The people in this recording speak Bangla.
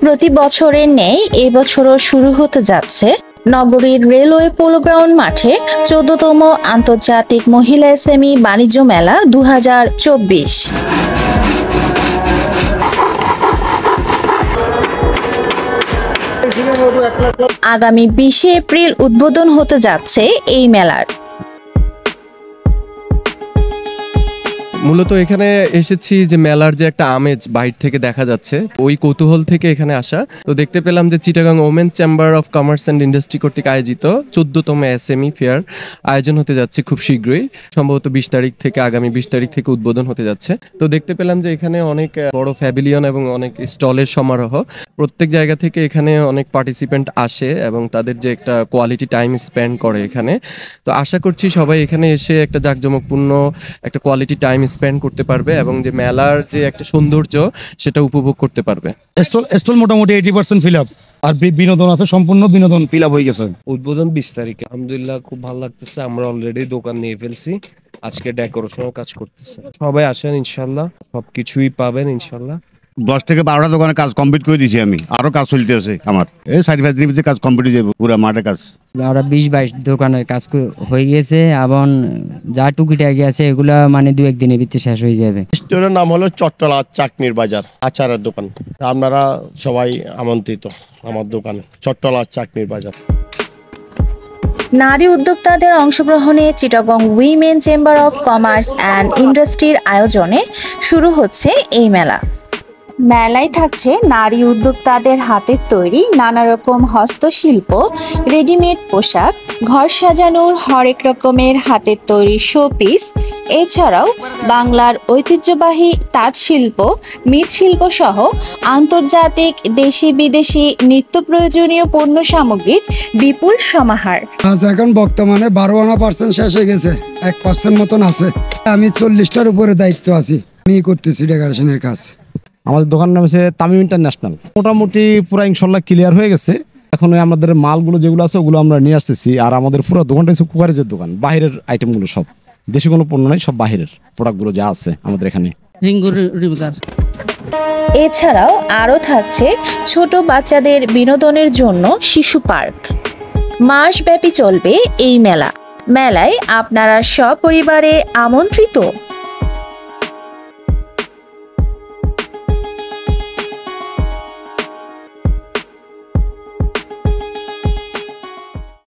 প্রতি বছরের ন্যায় এই বছরও শুরু হতে যাচ্ছে নগরীর রেলওয়ে পোলো গ্রাউন্ড মাঠে ১৪তম আন্তর্জাতিক মহিলা এসএমই বাণিজ্য মেলা ২০২৪। আগামী ২০শে এপ্রিল উদ্বোধন হতে যাচ্ছে এই মেলার। মূলত এখানে এসেছি যে মেলার যে একটা আমেজ বাইরে থেকে দেখা যাচ্ছে, ওই কৌতূহল থেকে এখানে আসা। তো দেখতে পেলাম যে Chittagong women chamber of commerce and industry কর্তৃক আয়োজিত ১৪তম এসএমই ফেয়ার আয়োজন হতে যাচ্ছে খুব শীঘ্রই, সম্ভবত ২০ তারিখ থেকে, আগামী ২০ তারিখ থেকে উদ্বোধন হতে যাচ্ছে। তো দেখতে পেলাম যে এখানে অনেক বড় প্যাভিলিয়ন এবং অনেক স্টলের সমারোহ। প্রত্যেক জায়গা থেকে এখানে অনেক পার্টিসিপেন্ট আসে এবং তাদের যে একটা কোয়ালিটি টাইম স্পেন্ড করে এখানে। তো আশা করছি সবাই এখানে এসে একটা জাঁকজমকপূর্ণ একটা কোয়ালিটি টাইম স্পেন্ড করতে পারবে এবং যে মেলার যে একটা সৌন্দর্য সেটা উপভোগ করতে পারবে। স্টল মোটামুটি 80% ফিল আপ, আর বিনোদন আছে, সম্পূর্ণ বিনোদন ফিল আপ হয়ে গেছে। উদ্বোধন ২০ তারিখে। আলহামদুলিল্লাহ খুব ভালো লাগতেছে, আমরা অলরেডি দোকান নিয়ে ফেলছি, আজকে ডেকোরেশনের কাজ করতেছে। সবাই আসেন, ইনশাল্লাহ সবকিছুই পাবেন ইনশাল্লাহ। ১০ থেকে ১২টা দোকানে কাজ কমপ্লিট করে দিয়েছি আমি, আরো কাজ চলতে আছে আমার। এই ৪-৫ দিনের ভিতরে কাজ কমপ্লিট হয়ে যাবে, পুরো মাঠে কাজ। আমরা ২০-২২ দোকানের কাজ হয়ে গেছে এবং যা টুকিটাকি আছে এগুলা মানে ২-১ দিনের ভিতরে শেষ হয়ে যাবে। স্টোরের নাম হলো চট্টলা চাকনির বাজার, আচারের দোকান। আপনারা সবাই আমন্ত্রিত আমার দোকানে, চট্টলা চাকনির বাজার। নারী উদ্যোক্তাদের অংশগ্রহণে Chittagong women chamber of commerce and ইন্ডাস্ট্রির আয়োজনে শুরু হচ্ছে এই মেলা। মেলায় থাকছে নারী উদ্যোক্তাদের হাতের তৈরি নানা রকম হস্তশিল্প, রেডিমেড পোশাক, ঘর সাজানোর হরেক রকমের হাতের তৈরি শোপিস, এছাড়াও বাংলার ঐতিহ্যবাহী তাঁত শিল্প, মৃৎশিল্প সহ আন্তর্জাতিক দেশি বিদেশি নিত্য প্রয়োজনীয় পণ্য সামগ্রীর বিপুল সমাহার। আজ এখন বর্তমানে 12% শেষ হয়ে গেছে, 1% মতন আছে। আমি 40টার উপরে দায়িত্ব আছি, আমি করতেছি ডেকোরেশনের কাজ। আমাদের দোকানের নাম হচ্ছে তামিম ইন্টারন্যাশনাল। মোটামুটি পুরো ইনশাল্লাহ ক্লিয়ার হয়ে গেছে। এখন আমাদের মালগুলো যেগুলো আছে ওগুলো আমরা নিয়ে আসতেছি। আর আমাদের পুরো দোকানটা হচ্ছে কুকারেজের দোকান, বাইরের আইটেমগুলো সব, দেশি কোনো পণ্য নাই, সব বাইরের প্রোডাক্টগুলো যা আছে আমাদের এখানে। এছাড়াও আরও থাকছে ছোট বাচ্চাদের বিনোদনের জন্য শিশু পার্ক। মাসব্যাপী চলবে এই মেলা। মেলায় আপনারা সপরিবারে আমন্ত্রিত।